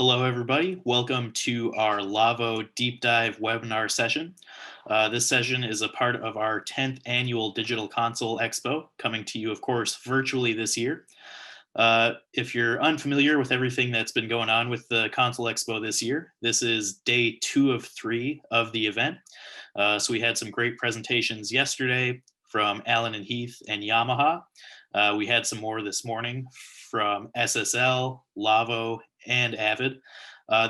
Hello, everybody. Welcome to our Lawo Deep Dive webinar session. This session is a part of our 10th annual Digital Console Expo, coming to you, of course, virtually this year. If you're unfamiliar with everything that's been going on with the Console Expo this year, this is day 2 of 3 of the event. So we had some great presentations yesterday from Alan and Heath and Yamaha. We had some more this morning from SSL, Lawo, and Avid.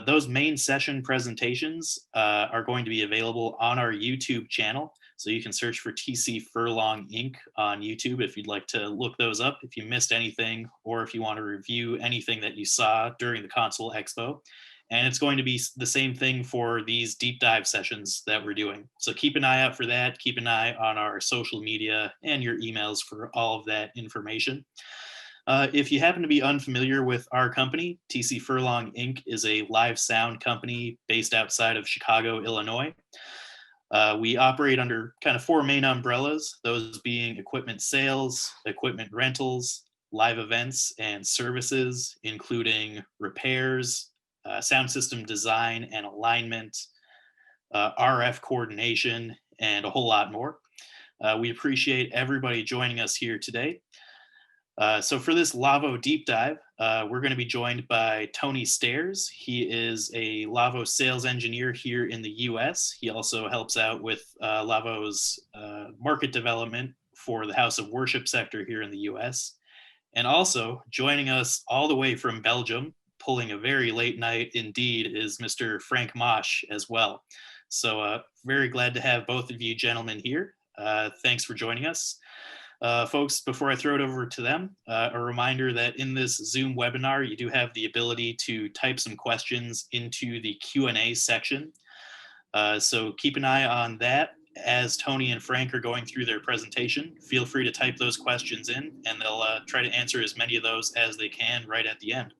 Those main session presentations are going to be available on our YouTube channel. So you can search for TC Furlong Inc. on YouTube if you'd like to look those up if you missed anything or if you want to review anything that you saw during the Console Expo. And it's going to be the same thing for these deep dive sessions that we're doing. So keep an eye out for that. Keep an eye on our social media and your emails for all of that information. If you happen to be unfamiliar with our company, TC Furlong Inc. is a live sound company based outside of Chicago, Illinois. We operate under kind of 4 main umbrellas, those being equipment sales, equipment rentals, live events, and services, including repairs, sound system design and alignment, RF coordination, and a whole lot more. We appreciate everybody joining us here today. So for this Lawo deep dive, we're going to be joined by Tony Stairs. He is a Lawo sales engineer here in the US. He also helps out with Lawo's market development for the House of Worship sector here in the US. And also joining us all the way from Belgium, pulling a very late night indeed, is Mr. Frank Mosch as well. So very glad to have both of you gentlemen here. Thanks for joining us. Folks, before I throw it over to them, a reminder that in this Zoom webinar, you do have the ability to type some questions into the Q&A section. So keep an eye on that as Tony and Frank are going through their presentation. Feel free to type those questions in, and they'll try to answer as many of those as they can right at the end.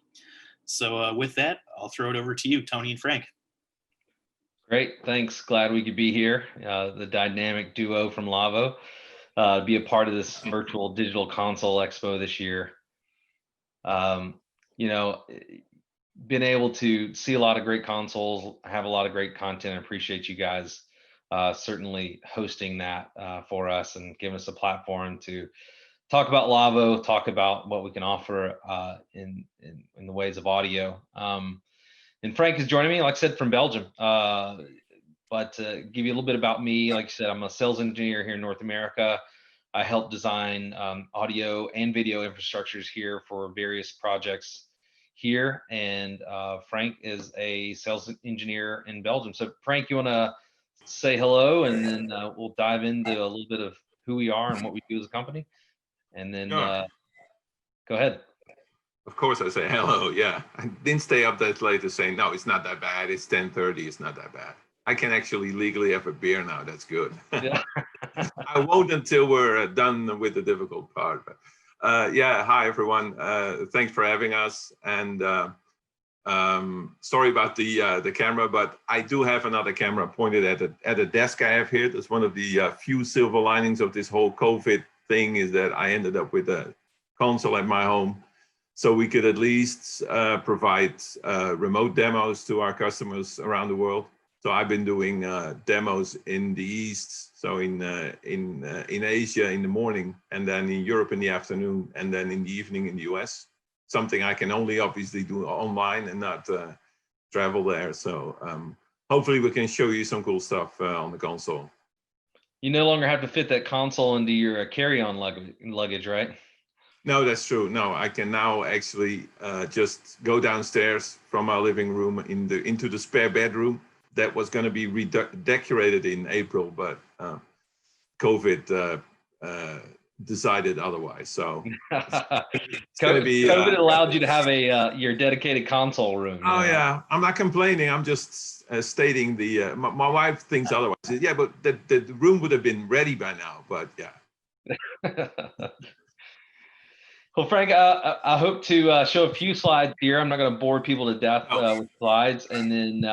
So with that, I'll throw it over to you, Tony and Frank. Great, thanks. Glad we could be here, the dynamic duo from Lawo. Be a part of this Virtual Digital Console Expo this year. You know, been able to see a lot of great consoles, have a lot of great content. I appreciate you guys certainly hosting that for us and giving us a platform to talk about Lawo, talk about what we can offer in the ways of audio. And Frank is joining me, like I said, from Belgium. But to give you a little bit about me, like I said, I'm a sales engineer here in North America. I help design audio and video infrastructures here for various projects here. And Frank is a sales engineer in Belgium. So Frank, you want to say hello, and then we'll dive into a little bit of who we are and what we do as a company. And then go ahead. Of course I say hello, yeah. I didn't stay up that late to say, no, it's not that bad. It's 10:30, it's not that bad. I can actually legally have a beer now, that's good. Yeah. I won't until we're done with the difficult part. But, yeah, hi everyone. Thanks for having us. And sorry about the camera, but I do have another camera pointed at a desk I have here. That's one of the few silver linings of this whole COVID thing, is that I ended up with a console at my home. So we could at least provide remote demos to our customers around the world. So I've been doing demos in the East, so in Asia in the morning, and then in Europe in the afternoon, and then in the evening in the US. Something I can only obviously do online and not travel there. So hopefully we can show you some cool stuff on the console. You no longer have to fit that console into your carry-on luggage, right? No, that's true. No, I can now actually just go downstairs from our living room into the spare bedroom that was going to be redecorated in April, but COVID decided otherwise. So it's going to be. COVID allowed you to have your dedicated console room. Oh yeah, I'm not complaining. I'm just stating the. My wife thinks otherwise. Yeah, but the room would have been ready by now. But yeah. Well, Frank, I hope to show a few slides here. I'm not going to bore people to death with slides, and then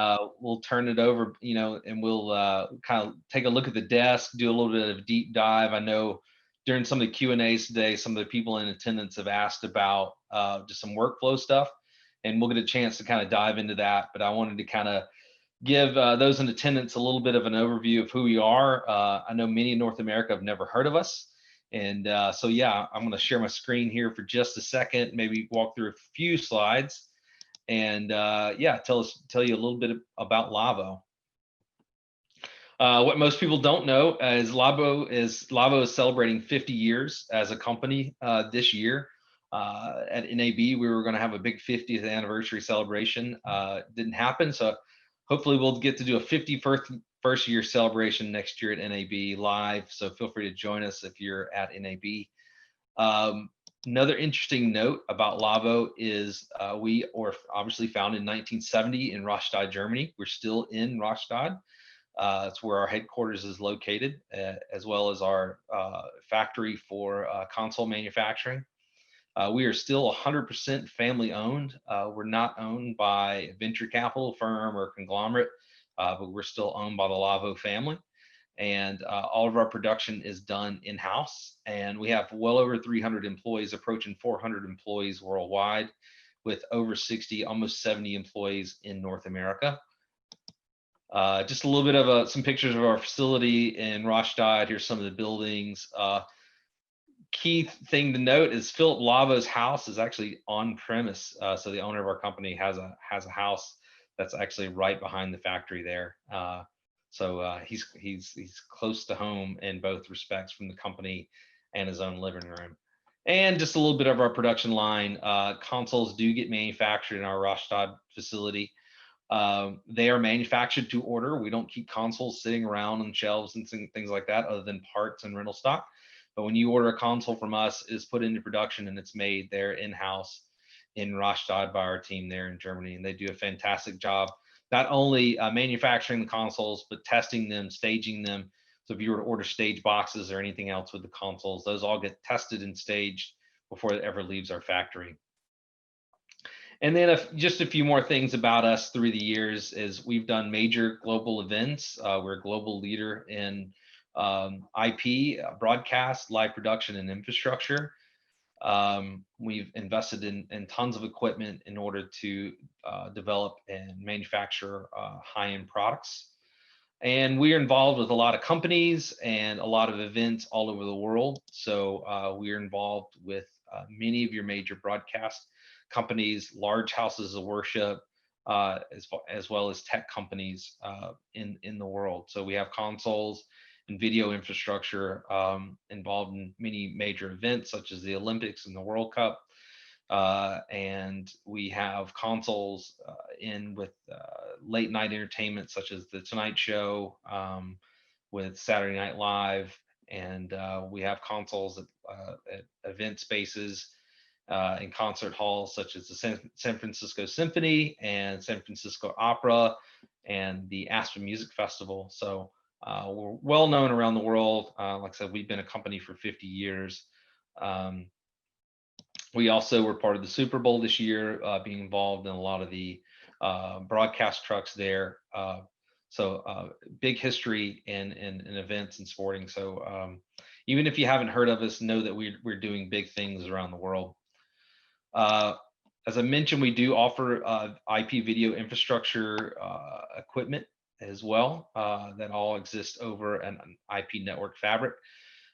we'll turn it over, and we'll kind of take a look at the desk, do a little bit of a deep dive. I know during some of the Q&As today, some of the people in attendance have asked about just some workflow stuff. and we'll get a chance to kind of dive into that. But I wanted to kind of give those in attendance a little bit of an overview of who we are. I know many in North America have never heard of us. And so, yeah, I'm going to share my screen here for just a second, maybe walk through a few slides, and yeah, tell you a little bit about Lawo. What most people don't know is Lawo is celebrating 50 years as a company this year. At NAB, we were going to have a big 50th anniversary celebration. Didn't happen, so hopefully we'll get to do a 51st year celebration next year at NAB live. So feel free to join us if you're at NAB. Another interesting note about Lawo is we were obviously founded in 1970 in Rastatt, Germany. We're still in Rastatt. It's where our headquarters is located, as well as our factory for console manufacturing. We are still 100% family owned. We're not owned by a venture capital firm or conglomerate, but we're still owned by the Lawo family. And all of our production is done in-house. And we have well over 300 employees, approaching 400 employees worldwide, with over 60, almost 70 employees in North America. Just a little bit of some pictures of our facility in Rastatt. Here's some of the buildings. Key thing to note is Philip Lawo's house is actually on premise. So the owner of our company has a house that's actually right behind the factory there. So he's close to home in both respects, from the company and his own living room. And just a little bit of our production line. Consoles do get manufactured in our Rastatt facility. They are manufactured to order. We don't keep consoles sitting around on shelves and things like that, other than parts and rental stock. But when you order a console from us, it's put into production and it's made there in-house in Rastatt by our team there in Germany. And they do a fantastic job, not only manufacturing the consoles, but testing them, staging them. So if you were to order stage boxes or anything else with the consoles, those all get tested and staged before it ever leaves our factory. And then just a few more things about us through the years is we've done major global events. We're a global leader in IP, broadcast, live production, and infrastructure. We've invested in tons of equipment in order to develop and manufacture high-end products. And we are involved with a lot of companies and a lot of events all over the world. So we are involved with many of your major broadcast companies, large houses of worship, as well as tech companies in the world. So we have consoles and video infrastructure involved in many major events, such as the Olympics and the World Cup. And we have consoles in with late night entertainment, such as the Tonight Show, with Saturday Night Live. And we have consoles at event spaces in concert halls, such as the San Francisco Symphony and San Francisco Opera and the Aspen Music Festival. So we're well known around the world. Like I said, we've been a company for 50 years. We also were part of the Super Bowl this year, being involved in a lot of the broadcast trucks there. So big history in events and sporting. So even if you haven't heard of us, know that we're doing big things around the world. As I mentioned, we do offer IP video infrastructure equipment as well that all exist over an IP network fabric,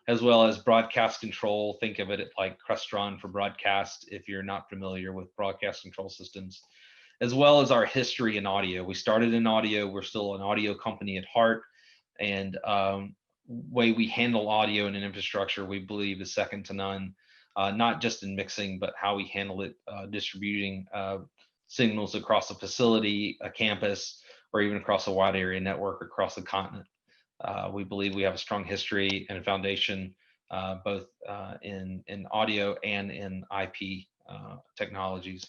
as well as broadcast control. Think of it like Crestron for broadcast if you're not familiar with broadcast control systems, as well as our history in audio. We started in audio. We're still an audio company at heart, and way we handle audio and an infrastructure, we believe, is second to none. Not just in mixing, but how we handle it, distributing signals across a facility, a campus, or even across a wide area network across the continent. We believe we have a strong history and a foundation, both in audio and in IP technologies.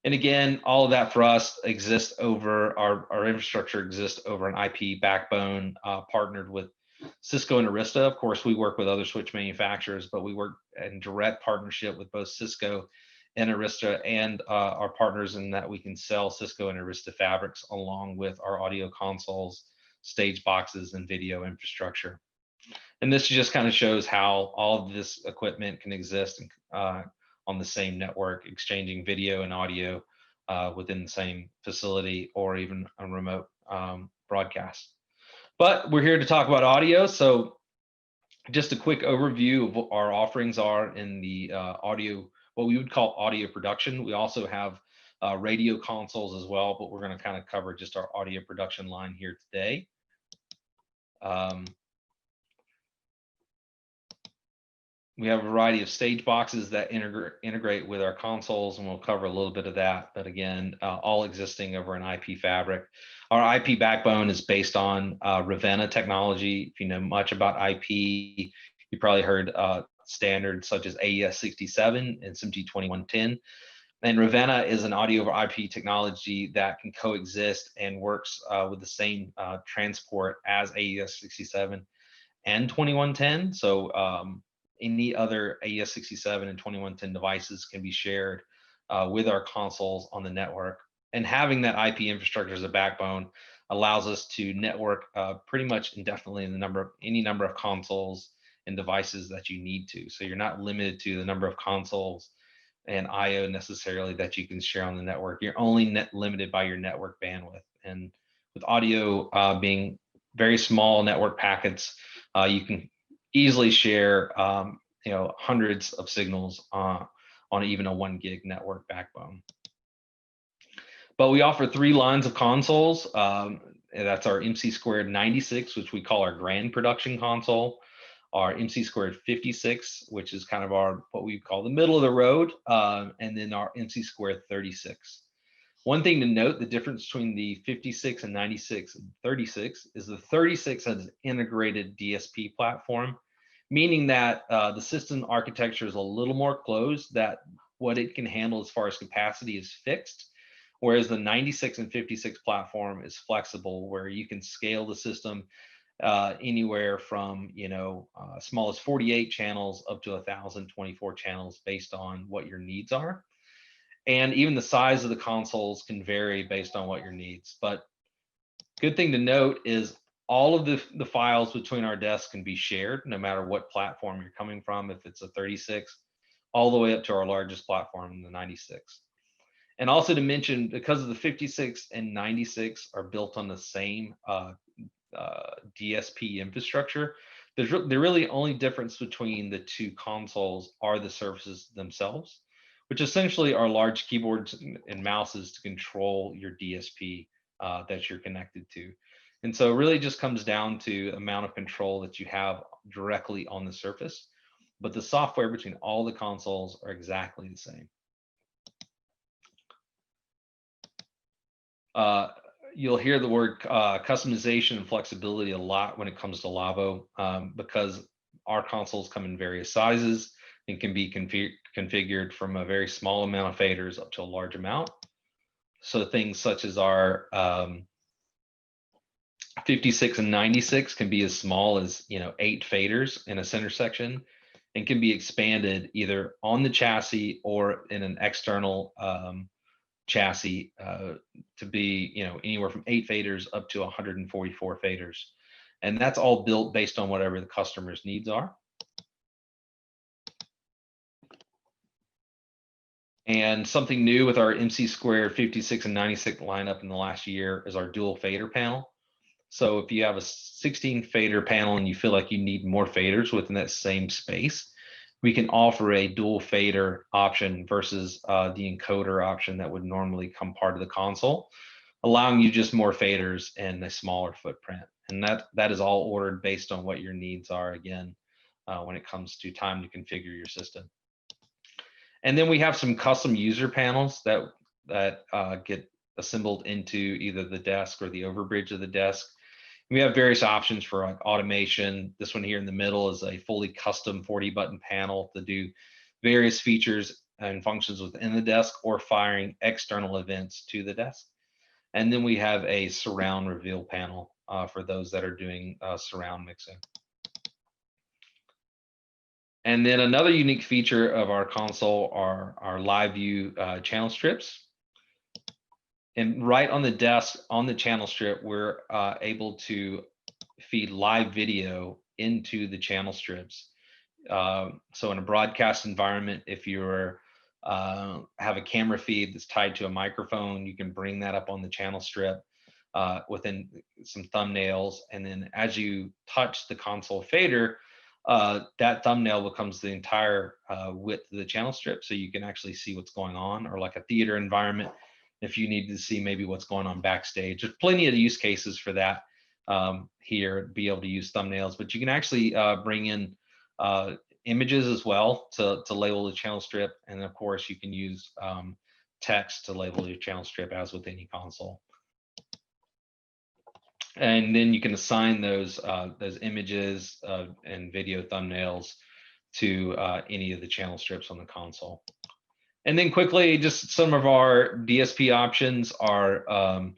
And again, all of that for us exists over our infrastructure exists over an IP backbone partnered with Cisco and Arista. Of course, we work with other switch manufacturers, but we work in direct partnership with both Cisco and Arista and our partners, in that we can sell Cisco and Arista fabrics along with our audio consoles, stage boxes, and video infrastructure. And this just kind of shows how all of this equipment can exist on the same network, exchanging video and audio within the same facility or even a remote broadcast. But we're here to talk about audio. So just a quick overview of what our offerings are in the audio, what we would call audio production. We also have radio consoles as well, but we're going to kind of cover just our audio production line here today. We have a variety of stage boxes that integrate with our consoles, and we'll cover a little bit of that. But again, all existing over an IP fabric. Our IP backbone is based on Ravenna technology. If you know much about IP, you probably heard standards such as AES-67 and SMG-2110. And Ravenna is an audio over IP technology that can coexist and works with the same transport as AES-67 and 2110. So any other AES-67 and 2110 devices can be shared with our consoles on the network. And having that IP infrastructure as a backbone allows us to network pretty much indefinitely in any number of consoles and devices that you need to. So you're not limited to the number of consoles and IO necessarily that you can share on the network. You're only limited by your network bandwidth. And with audio being very small network packets, you can easily share hundreds of signals on even a 1 gig network backbone. But we offer 3 lines of consoles. That's our MC² 96, which we call our grand production console, our MC² 56, which is kind of what we call the middle of the road, and then our MC² 36. One thing to note, the difference between the 56 and 96 and 36 is the 36 has an integrated DSP platform, meaning that the system architecture is a little more closed, that what it can handle as far as capacity is fixed, whereas the 96 and 56 platform is flexible, where you can scale the system anywhere from as small as 48 channels up to 1,024 channels based on what your needs are. And even the size of the consoles can vary based on what your needs. But good thing to note is all of the files between our desks can be shared no matter what platform you're coming from, if it's a 36, all the way up to our largest platform, the 96. And also to mention, because of the 56 and 96 are built on the same DSP infrastructure, the really only difference between the 2 consoles are the surfaces themselves, which essentially are large keyboards and mouses to control your DSP that you're connected to. And so it really just comes down to the amount of control that you have directly on the surface, but the software between all the consoles are exactly the same. You'll hear the word customization and flexibility a lot when it comes to Lawo, because our consoles come in various sizes and can be configured from a very small amount of faders up to a large amount. So things such as our 56 and 96 can be as small as 8 faders in a center section, and can be expanded either on the chassis or in an external chassis to be anywhere from 8 faders up to 144 faders. And that's all built based on whatever the customer's needs are. And something new with our MC² 56 and 96 lineup in the last year is our dual fader panel. So if you have a 16 fader panel and you feel like you need more faders within that same space, we can offer a dual fader option versus the encoder option that would normally come part of the console, allowing you just more faders and a smaller footprint. And that is all ordered based on what your needs are, again, when it comes to time to configure your system. And then we have some custom user panels that get assembled into either the desk or the overbridge of the desk. We have various options for automation. This one here in the middle is a fully custom 40-button panel to do various features and functions within the desk or firing external events to the desk. And then we have a surround reveal panel for those that are doing surround mixing. And then another unique feature of our console are our live view channel strips. And right on the desk, on the channel strip, we're able to feed live video into the channel strips. So in a broadcast environment, if you're have a camera feed that's tied to a microphone. You can bring that up on the channel strip within some thumbnails. And then as you touch the console fader, that thumbnail becomes the entire width of the channel strip. So you can actually see what's going on, or like a theater environment, if you need to see maybe what's going on backstage. There's plenty of use cases for that here, be able to use thumbnails, but you can actually bring in images as well to label the channel strip. And of course you can use text to label your channel strip, as with any console. And then you can assign those images and video thumbnails to any of the channel strips on the console. And then quickly, just some of our DSP options are,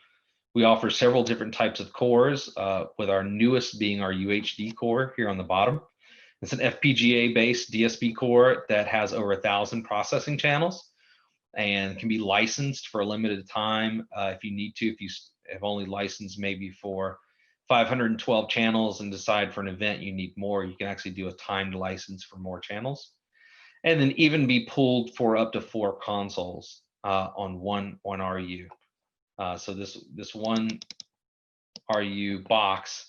we offer several different types of cores, with our newest being our UHD core here on the bottom. It's an FPGA-based DSP core that has over 1,000 processing channels and can be licensed for a limited time if you need to. If you have only licensed maybe for 512 channels and decide for an event you need more, you can actually do a timed license for more channels. And then even be pulled for up to 4 consoles on one RU. So this one RU box,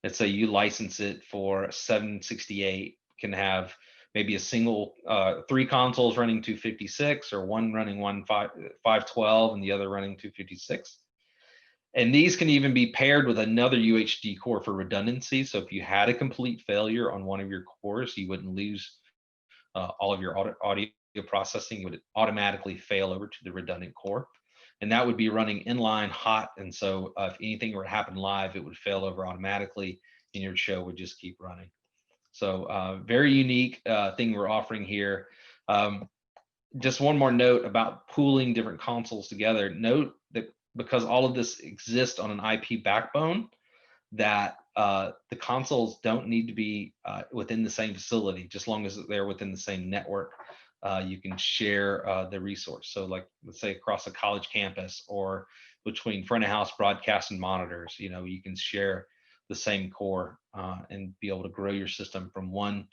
let's say you license it for 768, can have maybe a single 3 consoles running 256, or one running 512 and the other running 256. And these can even be paired with another UHD core for redundancy. So if you had a complete failure on one of your cores, you wouldn't lose all of your audio processing. It would automatically fail over to the redundant core. And that would be running inline hot. And so if anything were to happen live, it would fail over automatically and your show would just keep running. So very unique thing we're offering here. Just one more note about pooling different consoles together. Note that because all of this exists on an IP backbone, that the consoles don't need to be within the same facility, just long as they're within the same network. You can share the resource. So like, let's say across a college campus or between front of house broadcast and monitors, you know, you can share the same core and be able to grow your system from one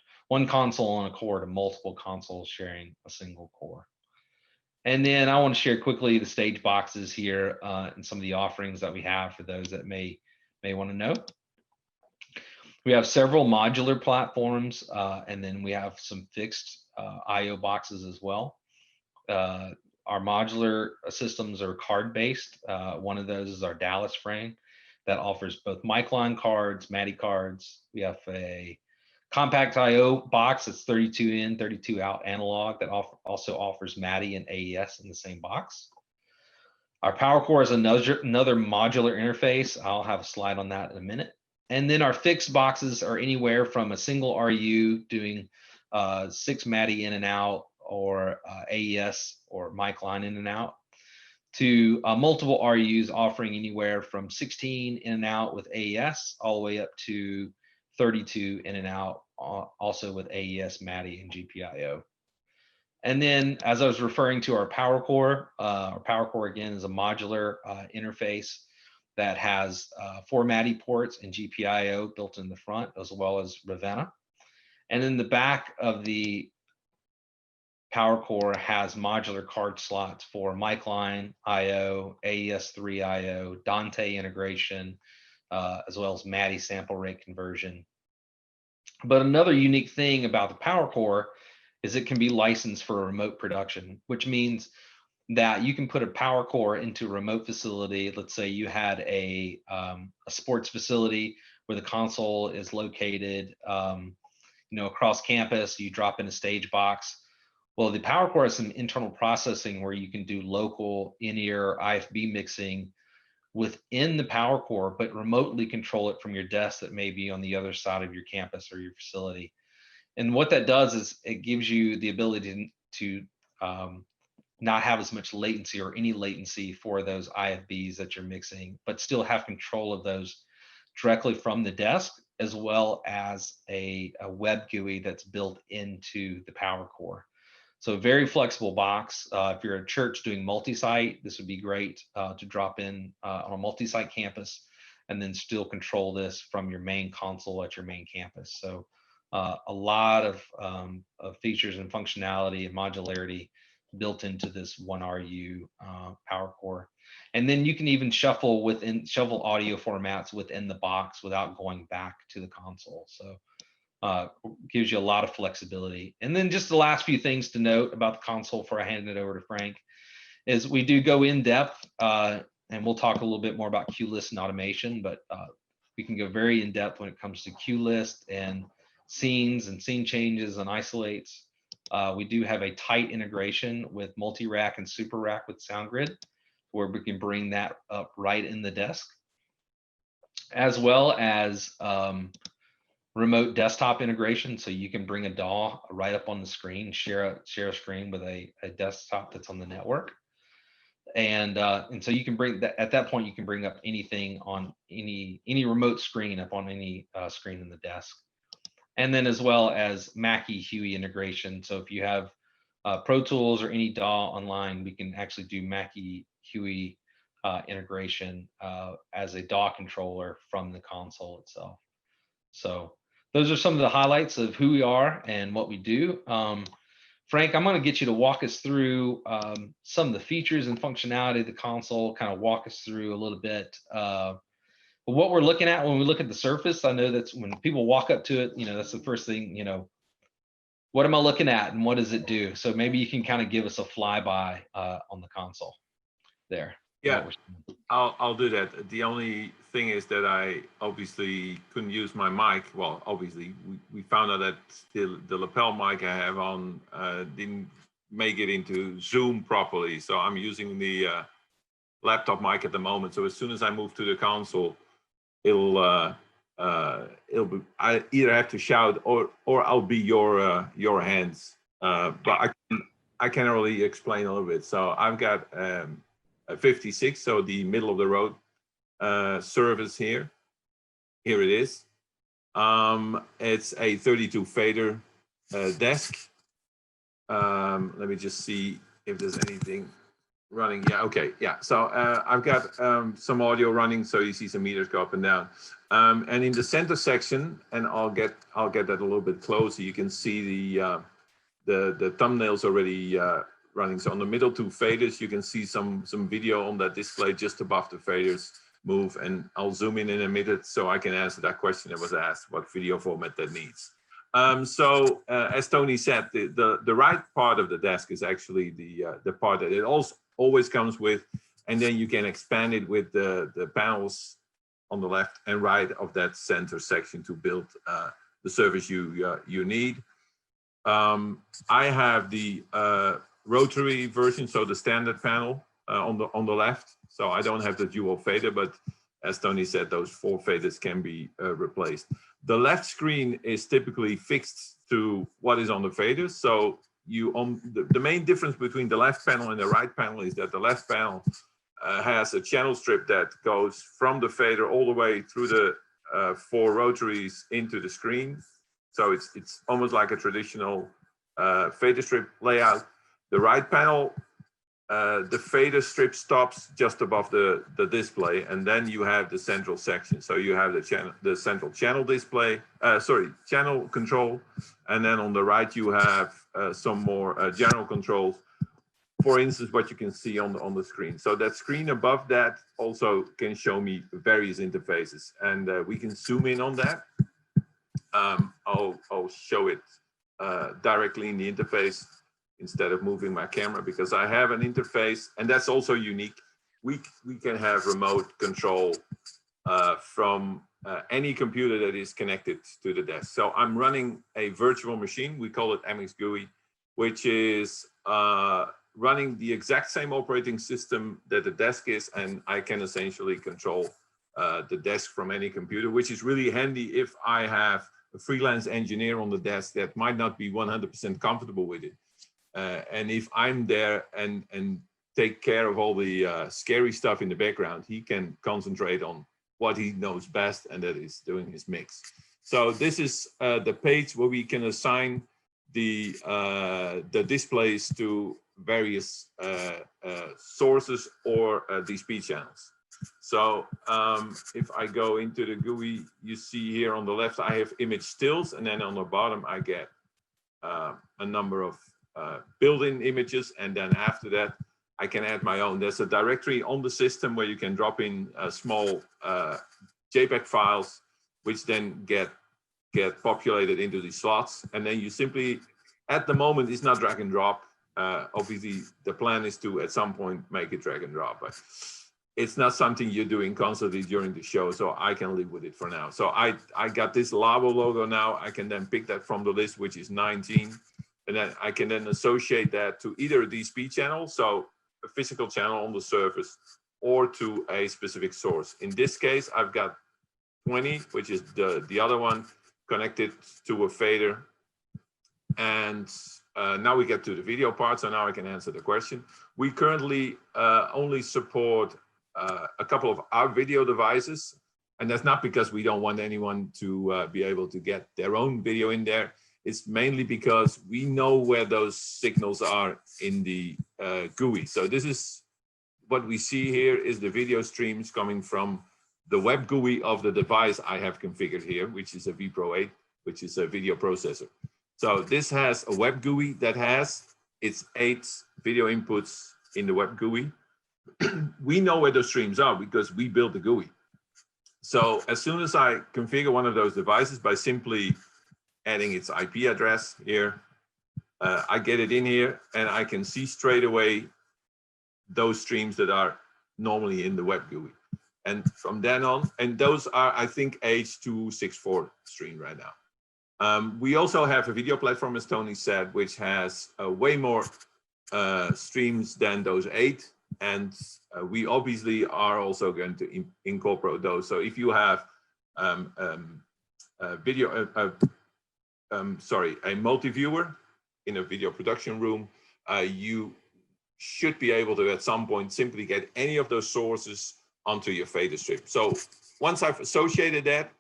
console on a core to multiple consoles sharing a single core. And then I want to share quickly the stage boxes here and some of the offerings that we have for those that may want to know. We have several modular platforms, and then we have some fixed IO boxes as well. Our modular systems are card-based. One of those is our Dallas frame that offers both McLoughlin cards, MADI cards. We have a compact IO box that's 32 in, 32 out analog that also offers MADI and AES in the same box. Our power core is another modular interface. I'll have a slide on that in a minute. And then our fixed boxes are anywhere from a single RU doing 6 MADI in and out, or AES or McLoughlin in and out, to multiple RUs offering anywhere from 16 in and out with AES all the way up to 32 in and out, also with AES, MADI, and GPIO. And then, as I was referring to our power core again is a modular interface that has 4 MADI ports and GPIO built in the front, as well as Ravenna. And then the back of the power core has modular card slots for McLoughlin IO, AES3 IO, Dante integration, as well as MADI sample rate conversion. But another unique thing about the power core is it can be licensed for remote production, which means that you can put a power core into a remote facility. Let's say you had a sports facility where the console is located, across campus. You drop in a stage box. Well, the power core has some internal processing where you can do local in-ear IFB mixing within the power core, but remotely control it from your desk that may be on the other side of your campus or your facility. And what that does is it gives you the ability to not have as much latency or any latency for those IFBs that you're mixing, but still have control of those directly from the desk, as well as a web GUI that's built into the power core. So a very flexible box. If you're a church doing multi-site, this would be great to drop in on a multi-site campus and then still control this from your main console at your main campus. So a lot of features and functionality and modularity built into this 1RU power core. And then you can even shuffle audio formats within the box without going back to the console. So gives you a lot of flexibility. And then just the last few things to note about the console before I hand it over to Frank is we do go in depth, and we'll talk a little bit more about queue list and automation, but we can go very in depth when it comes to queue list and scenes and scene changes and isolates. We do have a tight integration with multi-rack and super rack with SoundGrid, where we can bring that up right in the desk, as well as remote desktop integration. So you can bring a DAW right up on the screen, share a screen with a desktop that's on the network. And so you can bring that, at that point, you can bring up anything on any remote screen up on any screen in the desk. And then as well as Mackie Huey integration. So if you have Pro Tools or any DAW online, we can actually do Mackie Huey integration as a DAW controller from the console itself. So those are some of the highlights of who we are and what we do. Frank, I'm going to get you to walk us through some of the features and functionality of the console, kind of walk us through a little bit. But what we're looking at when we look at the surface, I know that's when people walk up to it, that's the first thing, what am I looking at and what does it do? So maybe you can kind of give us a flyby on the console there. Yeah, I'll do that. The only thing is that I obviously couldn't use my mic. Well, obviously we found out that the lapel mic I have on didn't make it into Zoom properly. So I'm using the laptop mic at the moment. So as soon as I move to the console, it'll be, I either have to shout or I'll be your hands. But I can really explain a little bit. So I've got 56, so the middle of the road service here. Here it is. It's a 32 fader desk. Let me just see if there's anything running. Yeah, okay, yeah. So I've got some audio running, so you see some meters go up and down. And in the center section, and I'll get that a little bit closer. You can see the thumbnails already running. So on the middle two faders, you can see some video on that display just above the faders move, and I'll zoom in a minute so I can answer that question that was asked, what video format that needs. So as Tony said, the right part of the desk is actually the part that it also always comes with, and then you can expand it with the panels on the left and right of that center section to build the service you need. I have the rotary version, so the standard panel on the left. So I don't have the dual fader, but as Tony said, those 4 faders can be replaced. The left screen is typically fixed to what is on the faders. So the main difference between the left panel and the right panel is that the left panel has a channel strip that goes from the fader all the way through the 4 rotaries into the screen. So it's almost like a traditional fader strip layout. The right panel, the fader strip stops just above the display, and then you have the central section. So you have the central channel display, channel control, and then on the right you have some more general controls. For instance, what you can see on the screen. So that screen above that also can show me various interfaces, and we can zoom in on that. I'll show it directly in the interface instead of moving my camera, because I have an interface, and that's also unique. We can have remote control from any computer that is connected to the desk. So I'm running a virtual machine. We call it MX GUI, which is running the exact same operating system that the desk is, and I can essentially control the desk from any computer, which is really handy if I have a freelance engineer on the desk that might not be 100% comfortable with it. And if I'm there and take care of all the scary stuff in the background, he can concentrate on what he knows best, and that is doing his mix. So this is the page where we can assign the displays to various sources or Dsp channels. So if I go into the GUI, you see here on the left, I have image stills, and then on the bottom, I get a number of built-in images, and then after that, I can add my own. There's a directory on the system where you can drop in small JPEG files, which then get populated into these slots, and then you simply, at the moment, it's not drag and drop. Obviously, the plan is to at some point make it drag and drop, but it's not something you're doing constantly during the show, so I can live with it for now. So I got this Lawo logo now. I can then pick that from the list, which is 19, and then I can then associate that to either a Dsp channel, so a physical channel on the surface, or to a specific source. In this case, I've got 20, which is the other one, connected to a fader. And now we get to the video part, so now I can answer the question. We currently only support a couple of our video devices, and that's not because we don't want anyone to be able to get their own video in there. It's mainly because we know where those signals are in the GUI. So this is what we see here is the video streams coming from the web GUI of the device I have configured here, which is a vPro 8, which is a video processor. So this has a web GUI that has its 8 video inputs in the web GUI. We know where those streams are because we built the GUI. So as soon as I configure one of those devices by simply adding its IP address here, I get it in here and I can see straight away those streams that are normally in the web GUI. And from then on, and those are, I think, H264 stream right now. We also have a video platform, as Tony said, which has way more streams than those 8. And we obviously are also going to incorporate those. So if you have a multi-viewer in a video production room, you should be able to, at some point, simply get any of those sources onto your fader strip. So once I've associated that,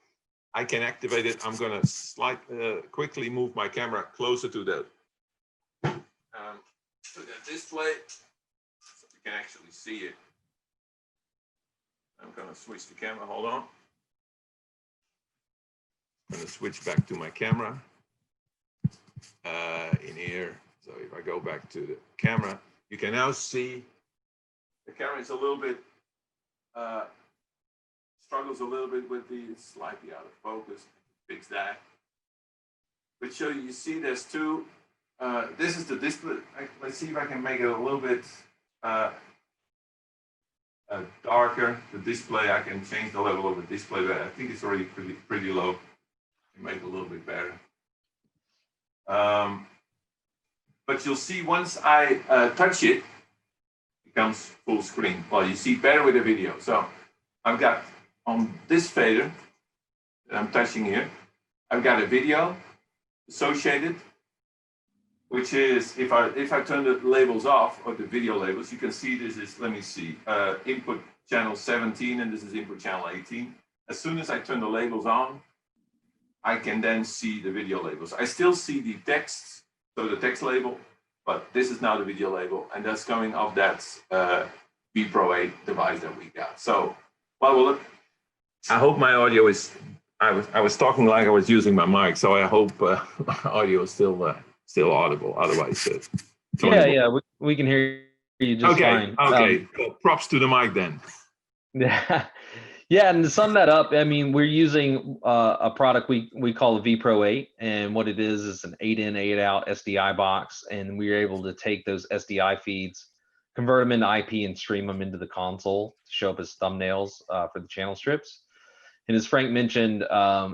I can activate it. I'm going to quickly move my camera closer to the display so you can actually see it. I'm going to switch the camera. Hold on. I'm going to switch back to my camera in here. So if I go back to the camera, you can now see the camera is a little bit struggles a little bit with the slightly out of focus. Fix that. But show you see there's 2. This is the display. Let's see if I can make it a little bit darker. The display, I can change the level of the display, but I think it's already pretty low. Make it a little bit better. But you'll see once I touch it, it becomes full screen. Well, you see better with the video. So I've got on this fader that I'm touching here, I've got a video associated, which is if I turn the labels off, or the video labels, you can see this is, let me see, input channel 17, and this is input channel 18. As soon as I turn the labels on, I can then see the video labels. I still see the text, so the text label, but this is now the video label, and that's coming off that vPro 8 device that we got. So, well, I hope my audio is. I was talking like I was using my mic, so I hope audio is still audible. Otherwise, yeah, we can hear you just fine. Okay, well, props to the mic then. Yeah, and to sum that up, I mean, we're using a product we call a vPro 8, and what it is an 8-in, 8-out SDI box, and we are able to take those SDI feeds, convert them into IP, and stream them into the console to show up as thumbnails for the channel strips. And as Frank mentioned,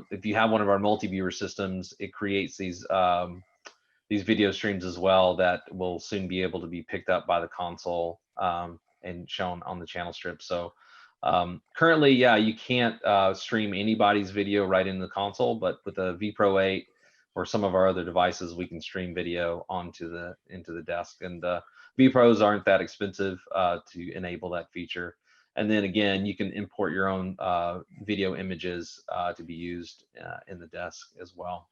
if you have one of our multi-viewer systems, it creates these video streams as well that will soon be able to be picked up by the console and shown on the channel strip. So currently, yeah, you can't stream anybody's video right into the console, but with a vPro 8 or some of our other devices, we can stream video into the desk. And vPros aren't that expensive to enable that feature. And then again, you can import your own video images to be used in the desk as well.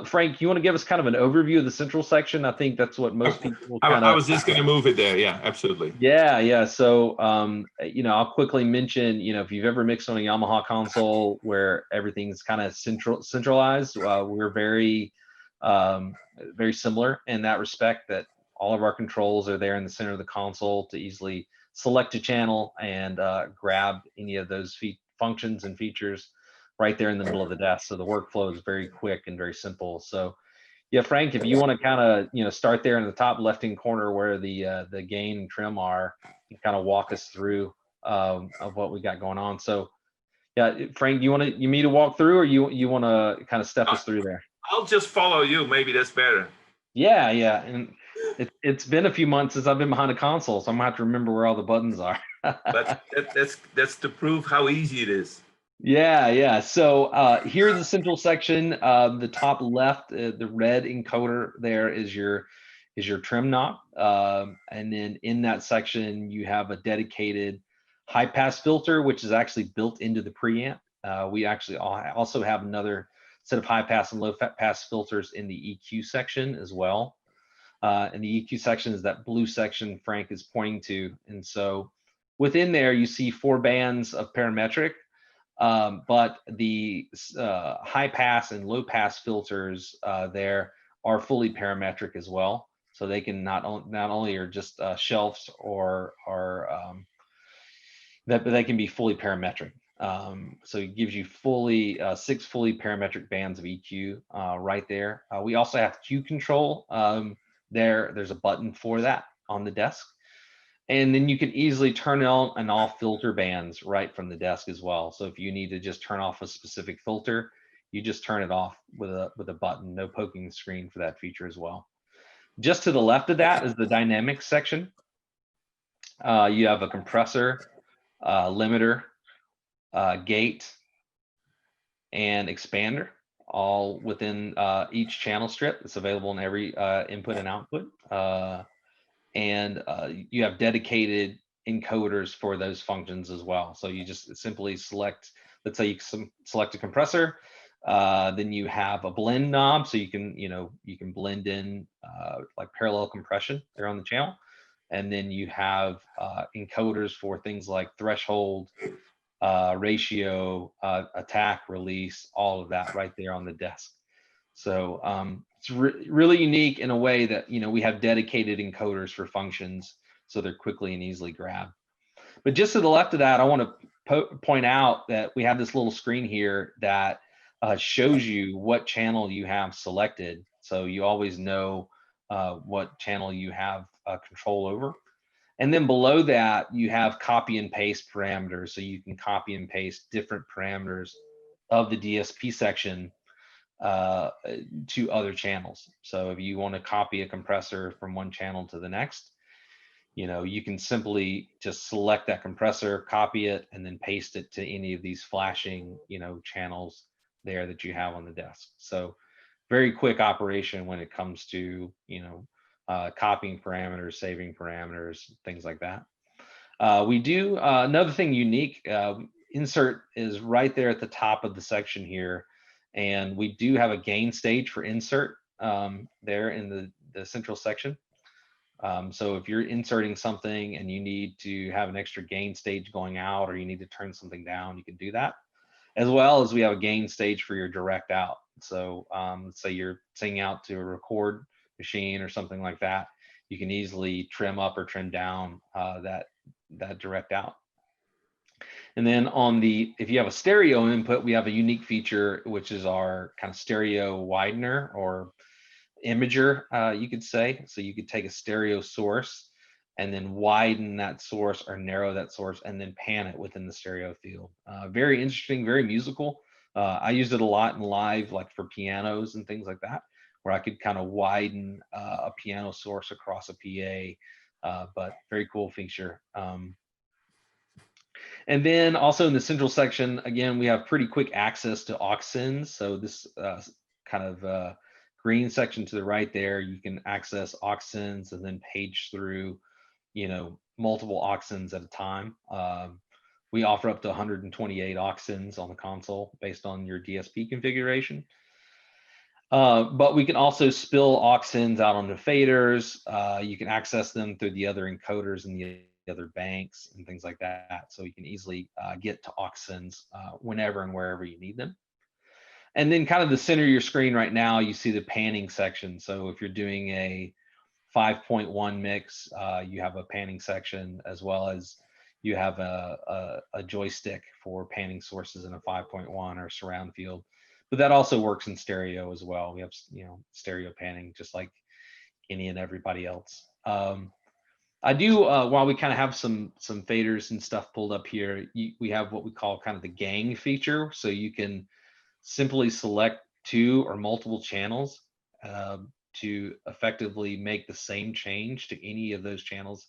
Frank, you want to give us kind of an overview of the central section? I think that's what most people I was just going to move it there. Yeah, absolutely. Yeah. So, I'll quickly mention, if you've ever mixed on a Yamaha console where everything's kind of centralized, we're very Very similar in that respect, that all of our controls are there in the center of the console to easily select a channel and grab any of those functions and features right there in the middle of the desk. So the workflow is very quick and very simple. So yeah, Frank, if you want to kind of start there in the top left-hand corner where the gain and trim are, you kind of walk us through of what we got going on. So yeah, Frank, you me to walk through, or you want to kind of step us through there? I'll just follow you. Maybe that's better. Yeah, and it's been a few months since I've been behind a console, so I'm gonna have to remember where all the buttons are. But that's to prove how easy it is. Yeah. So here's the central section. The top left, the red encoder there is your trim knob, and then in that section you have a dedicated high pass filter, which is actually built into the preamp. We actually also have another set of high pass and low pass filters in the EQ section as well. And the EQ section is that blue section Frank is pointing to. And so within there, you see 4 bands of parametric, but the high pass and low pass filters there are fully parametric as well. So they can not only are just shelves or that, but they can be fully parametric. So it gives you 6 fully parametric bands of EQ right there. We also have Q control. There's a button for that on the desk. And then you can easily turn on and off filter bands right from the desk as well. So if you need to just turn off a specific filter, you just turn it off with a button, no poking the screen for that feature as well. Just to the left of that is the dynamics section. You have a compressor, limiter, gate, and expander, all within each channel strip. It's available in every input and output. And you have dedicated encoders for those functions as well. So you just simply select, let's say you select a compressor, then you have a blend knob, so you can blend in like parallel compression there on the channel. And then you have encoders for things like threshold, ratio, attack, release, all of that right there on the desk. So it's really unique in a way that we have dedicated encoders for functions, so they're quickly and easily grabbed. But just to the left of that, I want to point out that we have this little screen here that shows you what channel you have selected, so you always know what channel you have control over. And then below that, you have copy and paste parameters, so you can copy and paste different parameters of the DSP section to other channels. So if you want to copy a compressor from one channel to the next, you can simply just select that compressor, copy it, and then paste it to any of these flashing, channels there that you have on the desk. So very quick operation when it comes to, copying parameters, saving parameters, things like that. We do another thing unique. Insert is right there at the top of the section here. And we do have a gain stage for insert there in the central section. So if you're inserting something and you need to have an extra gain stage going out, or you need to turn something down, you can do that. As well as we have a gain stage for your direct out. So let's say you're singing out to a record machine or something like that, you can easily trim up or trim down that direct out. And then if you have a stereo input, we have a unique feature, which is our kind of stereo widener or imager, you could say. So you could take a stereo source and then widen that source or narrow that source and then pan it within the stereo field. Very interesting, very musical. I used it a lot in live, like for pianos and things like that, where I could kind of widen a piano source across a PA, but very cool feature. And then also in the central section, again, we have pretty quick access to Auxins. So this kind of green section to the right there, you can access Auxins and then page through, multiple Auxins at a time. We offer up to 128 Auxins on the console based on your DSP configuration. But we can also spill Auxins out onto faders. You can access them through the other encoders and the other banks and things like that. So you can easily get to Auxins whenever and wherever you need them. And then kind of the center of your screen right now, you see the panning section. So if you're doing a 5.1 mix, you have a panning section, as well as you have a joystick for panning sources in a 5.1 or surround field. But that also works in stereo as well. We have, stereo panning just like any and everybody else. I do, while we kind of have some faders and stuff pulled up here, we have what we call kind of the gang feature. So you can simply select 2 or multiple channels to effectively make the same change to any of those channels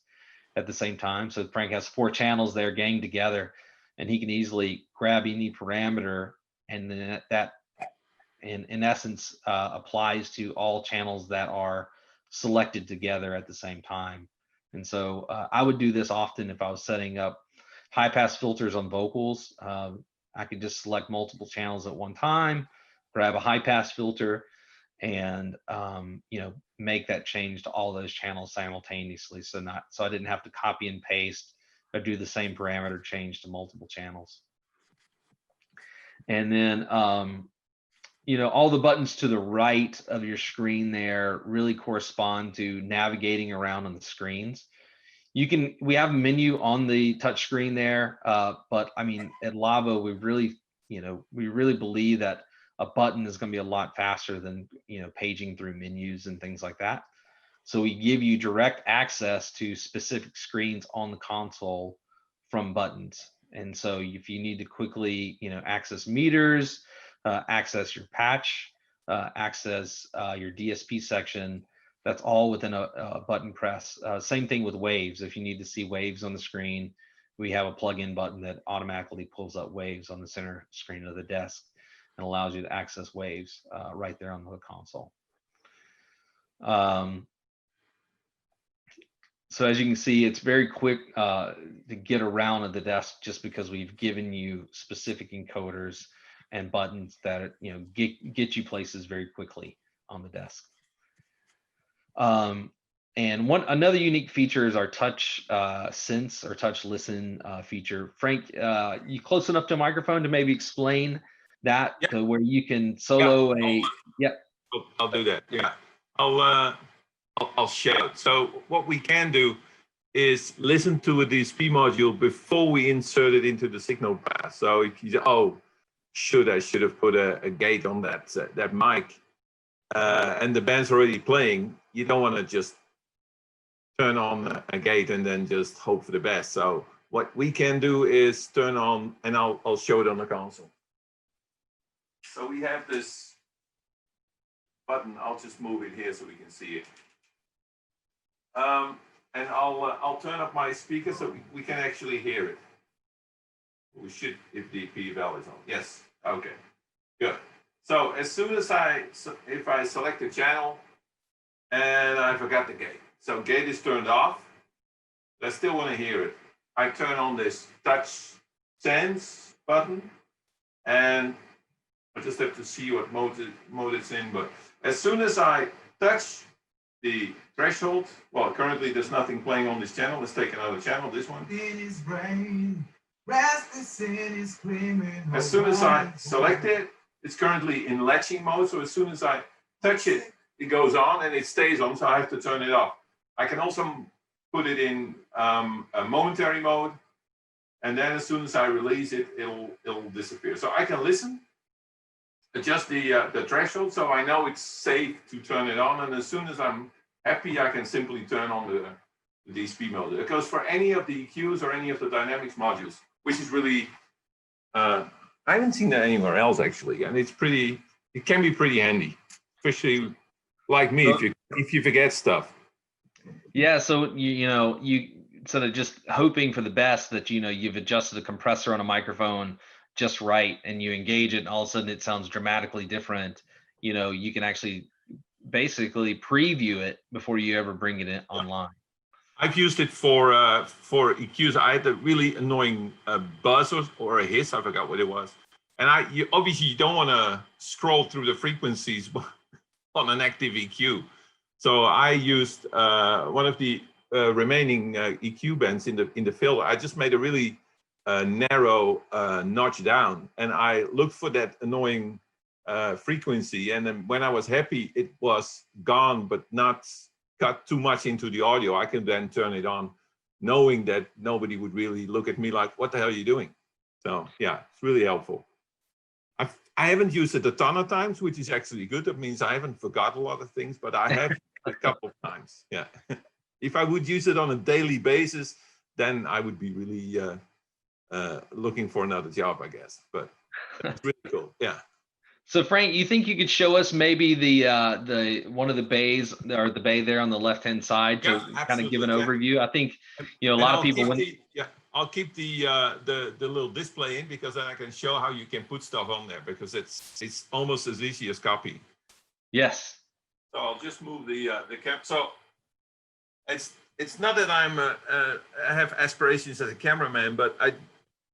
at the same time. So Frank has 4 channels there ganged together, and he can easily grab any parameter, and then that in essence applies to all channels that are selected together at the same time. And so I would do this often if I was setting up high pass filters on vocals. I could just select multiple channels at one time, grab a high pass filter, and make that change to all those channels simultaneously. So I didn't have to copy and paste or do the same parameter change to multiple channels. And then all the buttons to the right of your screen there really correspond to navigating around on the screens. We have a menu on the touch screen there, but I mean, at Lawo, we really believe that a button is going to be a lot faster than paging through menus and things like that. So we give you direct access to specific screens on the console from buttons. And so if you need to quickly access meters, access your patch, access your DSP section, that's all within a button press. Same thing with waves. If you need to see waves on the screen, we have a plug-in button that automatically pulls up waves on the center screen of the desk and allows you to access waves right there on the console. So as you can see, it's very quick to get around at the desk, just because we've given you specific encoders and buttons that get you places very quickly on the desk. And another unique feature is our touch sense or touch listen feature. Frank, you close enough to a microphone to maybe explain that, to where you can solo I'll do that. Yeah, I'll share it. So what we can do is listen to a DSP module before we insert it into the signal path. So if you I should have put a gate on that mic, and the band's already playing, you don't want to just turn on a gate and then just hope for the best. So what we can do is turn on, and I'll show it on the console. So we have this button. I'll just move it here so we can see it. And I'll turn up my speaker so we can actually hear it. We should, if the P-val is on. Yes. Okay. Good. So as soon as if I select a channel and I forgot the gate, so gate is turned off, but I still want to hear it. I turn on this touch sense button, and I just have to see what mode it's in. But as soon as I touch the threshold, well, currently there's nothing playing on this channel. Let's take another channel, this one. As soon as I select it, it's currently in latching mode. So as soon as I touch it, it goes on and it stays on. So I have to turn it off. I can also put it in a momentary mode. And then as soon as I release it, it'll disappear. So I can listen, adjust the threshold, so I know it's safe to turn it on. And as soon as I'm happy, I can simply turn on the DSP mode. It goes for any of the EQs or any of the dynamics modules, which is really, I haven't seen that anywhere else actually. And it can be pretty handy, especially like me, if you forget stuff. Yeah, so you sort of just hoping for the best that you've adjusted the compressor on a microphone just right, and you engage it, and all of a sudden it sounds dramatically different. You can actually basically preview it before you ever bring it in online. I've used it for EQs. I had a really annoying buzz or a hiss. I forgot what it was. And obviously you don't want to scroll through the frequencies on an active EQ. So I used one of the remaining EQ bands in the filter. I just made a really narrow notch down, and I looked for that annoying frequency. And then when I was happy, it was gone, but not cut too much into the audio. I can then turn it on, knowing that nobody would really look at me like, what the hell are you doing? So yeah, it's really helpful. I haven't used it a ton of times, which is actually good. That means I haven't forgot a lot of things, but I have a couple of times. Yeah. If I would use it on a daily basis, then I would be really looking for another job, I guess. But it's really cool. Yeah. So Frank, you think you could show us maybe the one of the bays or the bay there on the left-hand side to kind of give an overview? I think, a lot of people I'll keep the little display in, because then I can show how you can put stuff on there, because it's almost as easy as copy. Yes. So I'll just move the cap. So it's not that I have aspirations as a cameraman, but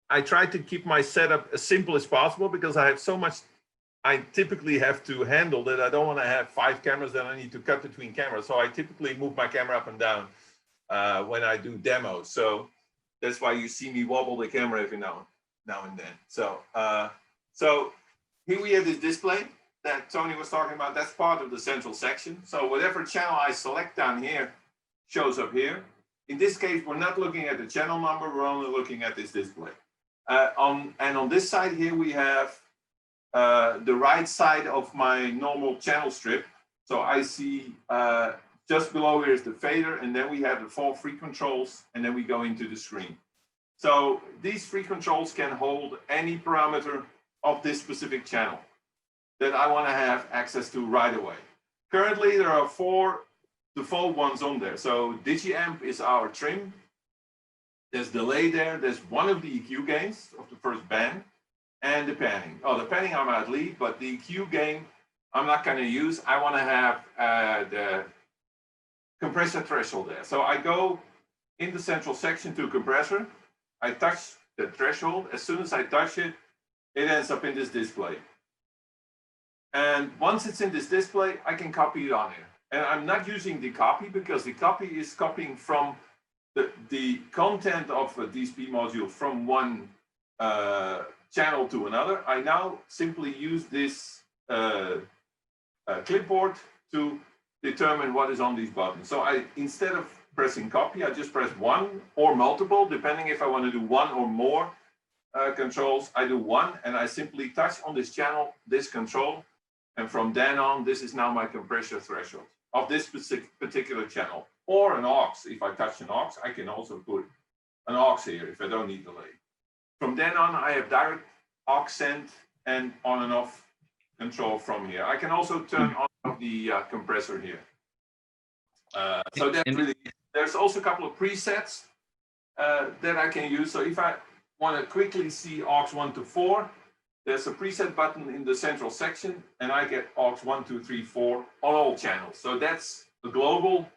I try to keep my setup as simple as possible, because I have so much I typically have to handle that I don't want to have 5 cameras that I need to cut between cameras. So I typically move my camera up and down when I do demos. So that's why you see me wobble the camera every now and then. So so here we have this display that Tony was talking about. That's part of the central section. So whatever channel I select down here shows up here. In this case, we're not looking at the channel number. We're only looking at this display. On this side here, we have the right side of my normal channel strip. So I see just below here is the fader, and then we have the 4 free controls, and then we go into the screen. So these free controls can hold any parameter of this specific channel that I want to have access to right away. Currently, there are 4 default ones on there. So DigiAmp is our trim. There's delay there. There's one of the EQ gains of the first band, and the panning. Oh, the panning I might leave, but the EQ gain I'm not going to use. I want to have the compressor threshold there. So I go in the central section to compressor. I touch the threshold. As soon as I touch it, it ends up in this display. And once it's in this display, I can copy it on here. And I'm not using the copy, because the copy is copying from the content of a Dsp module from one channel to another. I now simply use this clipboard to determine what is on these buttons. So instead of pressing copy, I just press 1 or multiple, depending if I want to do 1 or more controls. I do 1, and I simply touch on this channel, this control, and from then on, this is now my compressor threshold of this particular channel. Or an aux. If I touch an aux, I can also put an aux here if I don't need delay. From then on, I have direct aux send and on and off control from here. I can also turn on the compressor here. So that's really, there's also a couple of presets that I can use. So if I want to quickly see aux 1 to 4, there's a preset button in the central section, and I get aux 1, 2, 3, 4 on all channels. So that's the global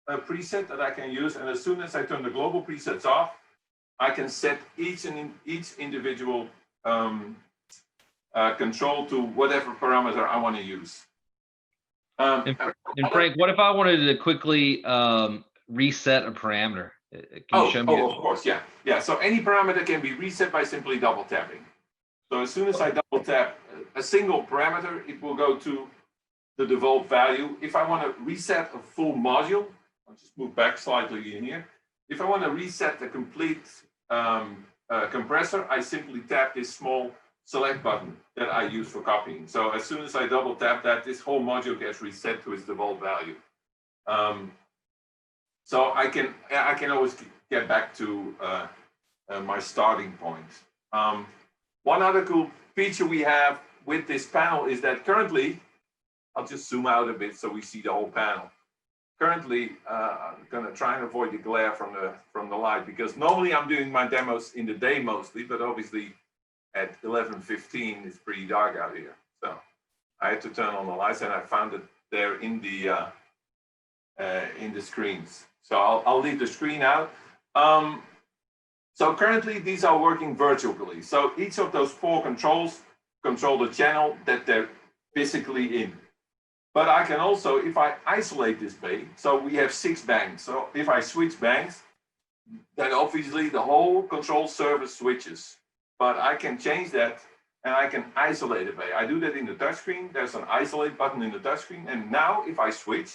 preset that I can use. And as soon as I turn the global presets off, I can set each individual control to whatever parameter I want to use. And Frank, what if I wanted to quickly reset a parameter? Can you show me? Of course, yeah. Yeah, so any parameter can be reset by simply double tapping. So as soon as I double tap a single parameter, it will go to the default value. If I want to reset a full module, I'll just move back slightly in here. If I want to reset the complete compressor, I simply tap this small select button that I use for copying. So as soon as I double tap that, this whole module gets reset to its default value. So I can always get back to my starting point. One other cool feature we have with this panel is that currently, I'll just zoom out a bit so we see the whole panel. Currently, I'm going to try and avoid the glare from the light, because normally I'm doing my demos in the day mostly, but obviously at 11:15 it's pretty dark out here. So I had to turn on the lights, and I found it there in the screens. So I'll leave the screen out. So currently these are working virtually. So each of those 4 controls control the channel that they're physically in. But I can also, if I isolate this bay, so we have 6 banks. So if I switch banks, then obviously the whole control surface switches. But I can change that and I can isolate a bay. I do that in the touchscreen. There's an isolate button in the touchscreen. And now if I switch,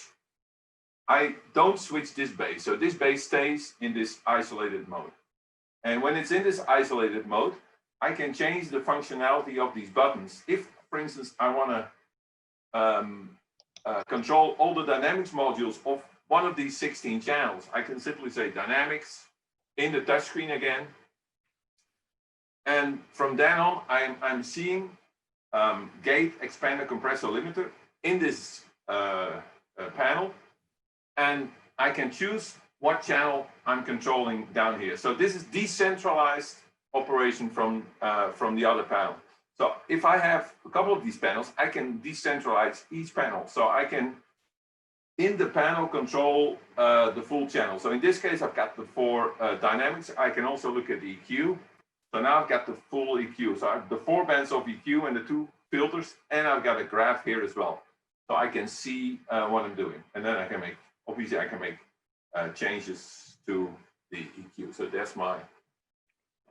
I don't switch this bay. So this bay stays in this isolated mode. And when it's in this isolated mode, I can change the functionality of these buttons. If, for instance, I want to control all the dynamics modules of one of these 16 channels, I can simply say dynamics in the touchscreen again. And from then on, I'm seeing gate, expander, compressor, limiter in this panel. And I can choose what channel I'm controlling down here. So this is decentralized operation from the other panel. So if I have a couple of these panels, I can decentralize each panel. So I can, in the panel, control the full channel. So in this case, I've got the 4 dynamics. I can also look at the EQ. So now I've got the full EQ. So I have the 4 bands of EQ and the 2 filters, and I've got a graph here as well. So I can see what I'm doing. And then I can make, obviously I can make changes to the EQ. So that's my,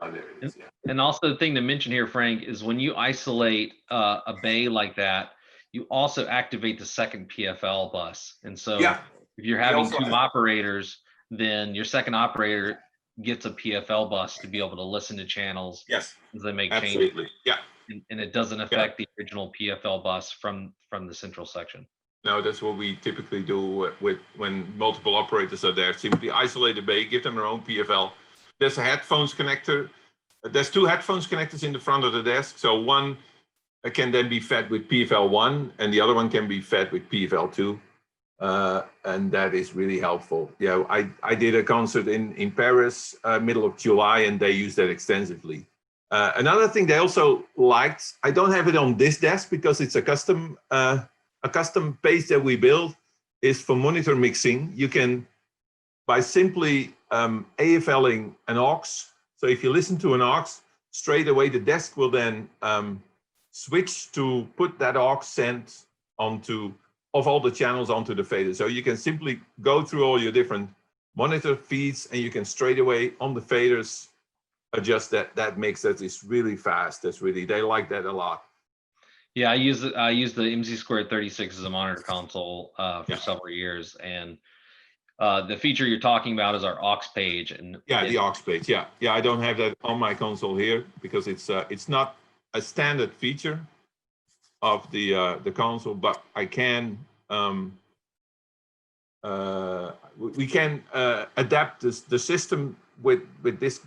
there it is, yeah. And also the thing to mention here, Frank, is when you isolate a bay like that, you also activate the second PFL bus. And so if you're having 2 operators, then your second operator gets a PFL bus to be able to listen to channels as they make changes. Yeah. And it doesn't affect the original PFL bus from the central section. No, that's what we typically do with when multiple operators are there. Simply isolate the bay, give them their own PFL. There's a headphones connector. There's 2 headphones connectors in the front of the desk. So one can then be fed with PFL1 and the other one can be fed with PFL2. And that is really helpful. Yeah, I did a concert in Paris, middle of July, and they used that extensively. Another thing they also liked, I don't have it on this desk because it's a custom page that we built, is for monitor mixing. You can, by simply AFLing an aux, so if you listen to an aux, straight away the desk will then switch to put that aux send onto, of all the channels onto the fader. So you can simply go through all your different monitor feeds and you can straight away on the faders adjust that mix. That is really fast. That's really, they like that a lot. Yeah, I use the MZ² 36 as a monitor console for several years, and the feature you're talking about is our Aux Page. And the Aux Page. Yeah, I don't have that on my console here because it's not a standard feature of the console, but I can we can adapt the system with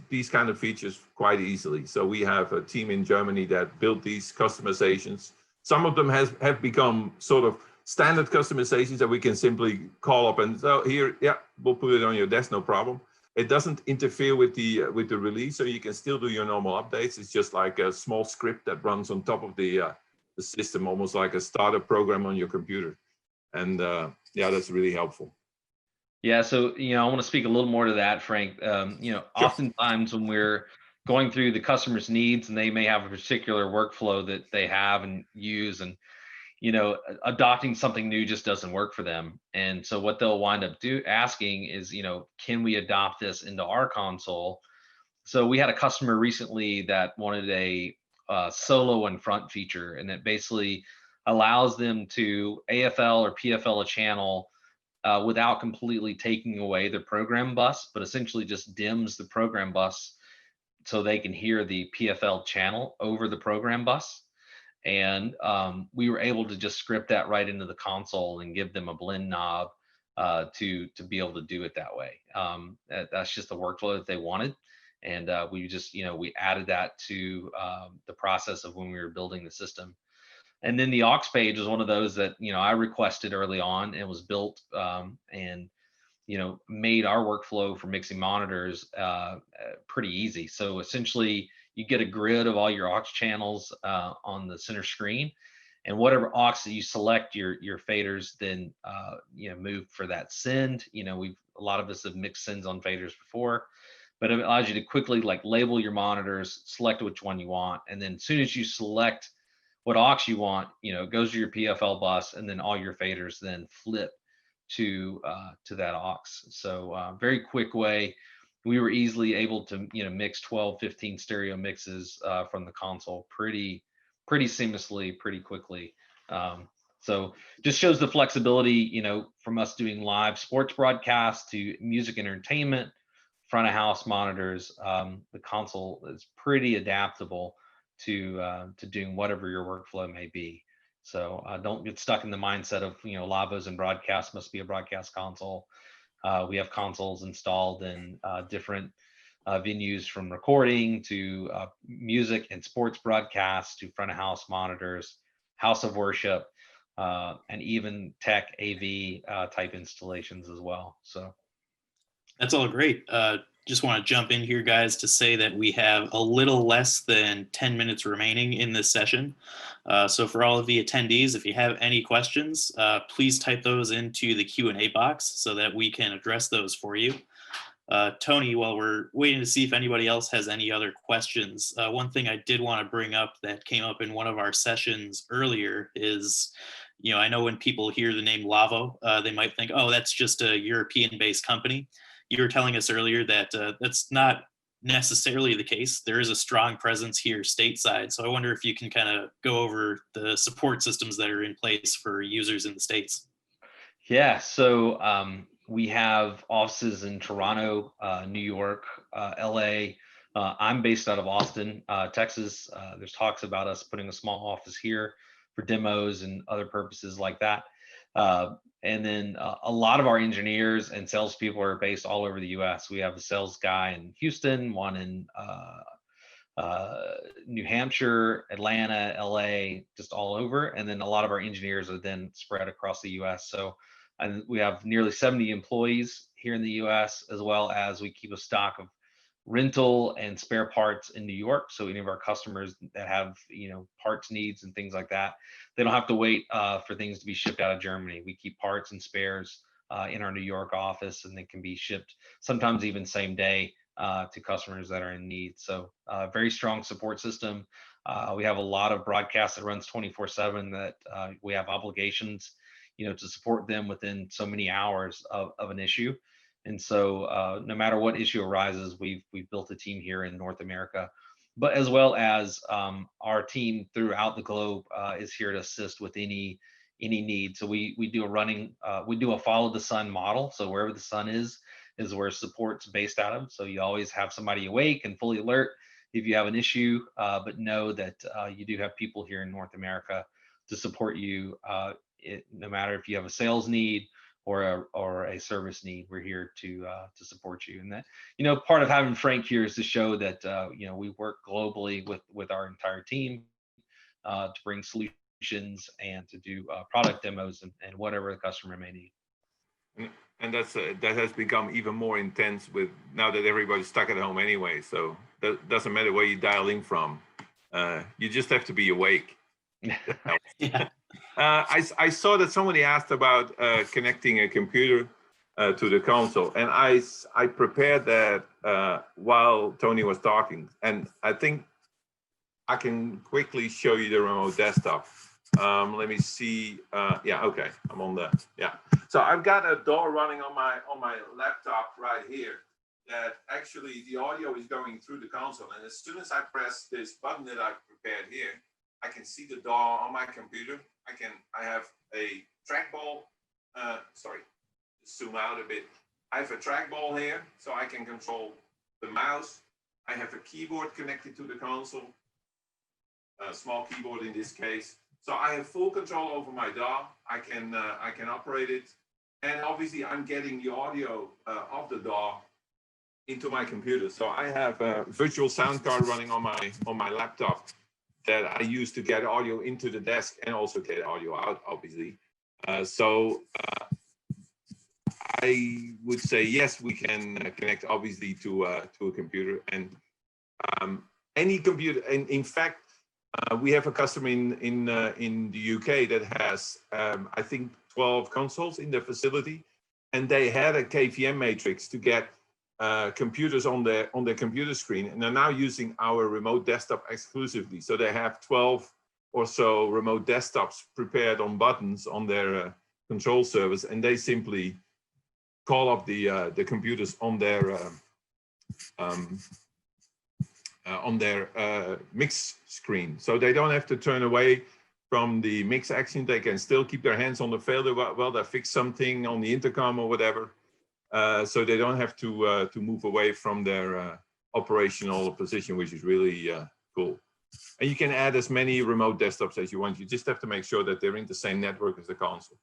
these kind of features quite easily. So we have a team in Germany that built these customizations. Some of them have become sort of standard customizations that we can simply call up and so here, we'll put it on your desk, no problem. It doesn't interfere with the release, so you can still do your normal updates. It's just like a small script that runs on top of the system, almost like a startup program on your computer. And that's really helpful. Yeah, so I want to speak a little more to that, Frank. Oftentimes when we're going through the customer's needs and they may have a particular workflow that they have and use, and adopting something new just doesn't work for them. And so what they'll wind up asking is, can we adopt this into our console? So we had a customer recently that wanted a solo and front feature, and it basically allows them to AFL or PFL a channel without completely taking away the program bus, but essentially just dims the program bus so they can hear the PFL channel over the program bus. And we were able to just script that right into the console and give them a blend knob to be able to do it that way. That's just the workflow that they wanted. And we just, we added that to the process of when we were building the system. And then the Aux Page is one of those that, I requested early on and was built and, made our workflow for mixing monitors pretty easy. So essentially you get a grid of all your aux channels on the center screen, and whatever aux that you select, your faders then, move for that send. A lot of us have mixed sends on faders before, but it allows you to quickly label your monitors, select which one you want. And then as soon as you select what aux you want, it goes to your PFL bus, and then all your faders then flip to that aux. So very quick way. We were easily able to mix 12, 15 stereo mixes from the console pretty pretty seamlessly, pretty quickly. So just shows the flexibility, from us doing live sports broadcasts to music entertainment, front of house monitors. The console is pretty adaptable to doing whatever your workflow may be. So don't get stuck in the mindset of, Lavos and broadcast must be a broadcast console. We have consoles installed in different venues, from recording to music and sports broadcasts to front of house monitors, house of worship, and even tech AV type installations as well. So that's all great. Just want to jump in here, guys, to say that we have a little less than 10 minutes remaining in this session. So for all of the attendees, if you have any questions, please type those into the Q&A box so that we can address those for you. Tony, while we're waiting to see if anybody else has any other questions, one thing I did want to bring up that came up in one of our sessions earlier is, I know when people hear the name Lawo, they might think, oh, that's just a European-based company. You were telling us earlier that that's not necessarily the case. There is a strong presence here stateside. So I wonder if you can kind of go over the support systems that are in place for users in the States. Yeah, so we have offices in Toronto, New York, LA. I'm based out of Austin, Texas. There's talks about us putting a small office here for demos and other purposes like that. And then a lot of our engineers and salespeople are based all over the US. We have a sales guy in Houston, one in New Hampshire, Atlanta, LA, just all over. And then a lot of our engineers are then spread across the US. So and we have nearly 70 employees here in the US, as well as we keep a stock of rental and spare parts in New York. So any of our customers that have, parts needs and things like that, they don't have to wait for things to be shipped out of Germany. We keep parts and spares in our New York office, and they can be shipped sometimes even same day to customers that are in need. So very strong support system. We have a lot of broadcasts that runs 24/7 that we have obligations, to support them within so many hours of an issue. And so no matter what issue arises, we've built a team here in North America, but as well as our team throughout the globe is here to assist with any need. So we do a follow the sun model. So wherever the sun is where support's based out of. So you always have somebody awake and fully alert if you have an issue, but know that you do have people here in North America to support you. No matter if you have a sales need or a service need, we're here to support you. And that, part of having Frank here is to show that we work globally with our entire team to bring solutions and to do product demos and whatever the customer may need. And that has become even more intense with now that everybody's stuck at home anyway. So that doesn't matter where you dial in from. You just have to be awake. Yeah. I saw that somebody asked about connecting a computer to the console, and I prepared that while Tony was talking, and I think I can quickly show you the remote desktop. Let me see. Yeah, okay, I'm on the So I've got a DAW running on my laptop right here. That actually the audio is going through the console, and as soon as I press this button that I've prepared here, I can see the DAW on my computer. I have a trackball. Sorry, zoom out a bit. I have a trackball here, so I can control the mouse. I have a keyboard connected to the console, a small keyboard in this case. So I have full control over my DAW. I can operate it, and obviously I'm getting the audio of the DAW into my computer. So I have a virtual sound card running on my laptop that I use to get audio into the desk and also get audio out, obviously. So I would say yes, we can connect obviously to a computer, and any computer. And in fact, we have a customer in the UK that has I think 12 consoles in their facility, and they had a KVM matrix to get computers on their computer screen, and they're now using our remote desktop exclusively. So they have 12 or so remote desktops prepared on buttons on their control service, and they simply call up the computers on their on their mix screen. So they don't have to turn away from the mix action. They can still keep their hands on the fader while they fix something on the intercom or whatever. So they don't have to move away from their operational position, which is really cool. And you can add as many remote desktops as you want. You just have to make sure that they're in the same network as the console.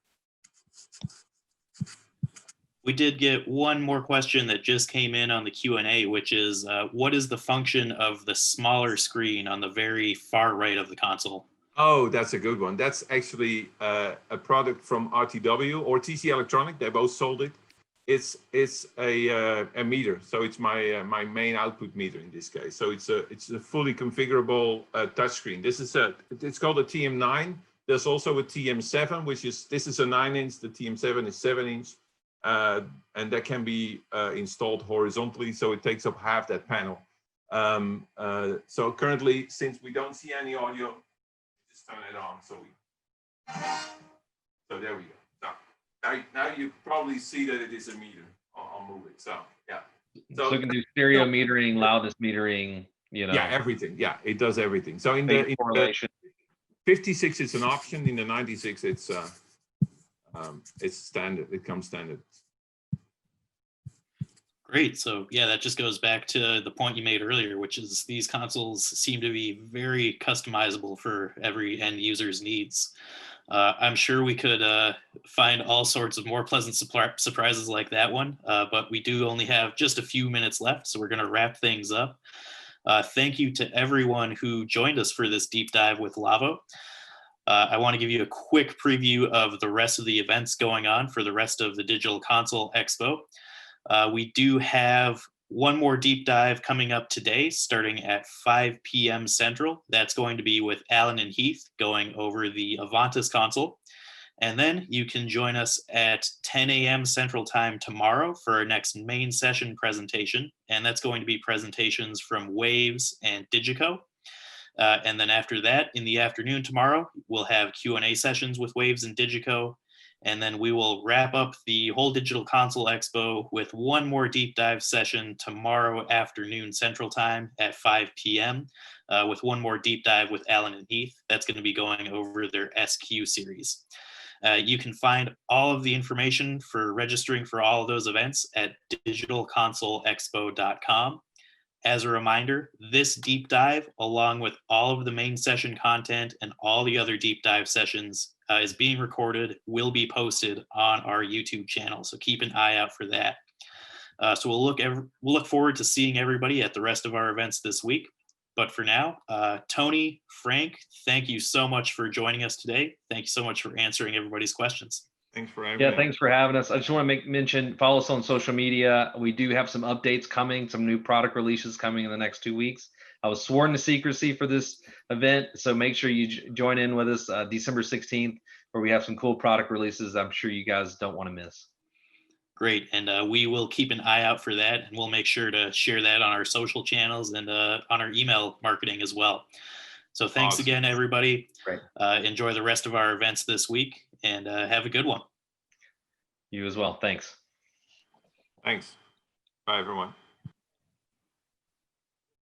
We did get one more question that just came in on the Q&A, which is, what is the function of the smaller screen on the very far right of the console? Oh, that's a good one. That's actually a product from RTW or TC Electronic. They both sold it. It's a meter, so it's my main output meter in this case. So it's a fully configurable touchscreen. It's called a TM9. There's also a TM7, this is a 9-inch. The TM7 is 7-inch, and that can be installed horizontally, so it takes up half that panel. So currently, since we don't see any audio, just turn it on. So there we go. Now you probably see that it is a meter. I'll move it. So yeah. So it can do stereo metering, loudness metering, Yeah, everything. Yeah, it does everything. So in the 56, it's an option. In the 96, it's standard. It comes standard. Great. So yeah, that just goes back to the point you made earlier, which is these consoles seem to be very customizable for every end user's needs. I'm sure we could find all sorts of more pleasant surprises like that one, but we do only have just a few minutes left, so we're going to wrap things up. Thank you to everyone who joined us for this deep dive with Lawo. I want to give you a quick preview of the rest of the events going on for the rest of the Digital Console Expo. We do have one more deep dive coming up today, starting at 5 p.m. Central. That's going to be with Alan and Heath going over the Avantis console. And then you can join us at 10 a.m. Central Time tomorrow for our next main session presentation. And that's going to be presentations from Waves and Digico. And then after that, in the afternoon tomorrow, we'll have Q&A sessions with Waves and Digico. And then we will wrap up the whole Digital Console Expo with one more deep dive session tomorrow afternoon Central Time at 5 p.m. With one more deep dive with Alan and Heath. That's going to be going over their SQ series. You can find all of the information for registering for all of those events at digitalconsoleexpo.com. As a reminder, this deep dive, along with all of the main session content and all the other deep dive sessions, is being recorded, will be posted on our YouTube channel. So keep an eye out for that. So we'll look forward to seeing everybody at the rest of our events this week. But for now, Tony, Frank, thank you so much for joining us today. Thank you so much for answering everybody's questions. Thanks for having me. Yeah, thanks for having us. I just want to mention, follow us on social media. We do have some updates coming, some new product releases coming in the next 2 weeks. I was sworn to secrecy for this event, so make sure you join in with us December 16th, where we have some cool product releases I'm sure you guys don't want to miss. Great, and we will keep an eye out for that, and we'll make sure to share that on our social channels and on our email marketing as well. So thanks again, everybody. Great. Enjoy the rest of our events this week, and have a good one. You as well. Thanks. Thanks. Bye, everyone.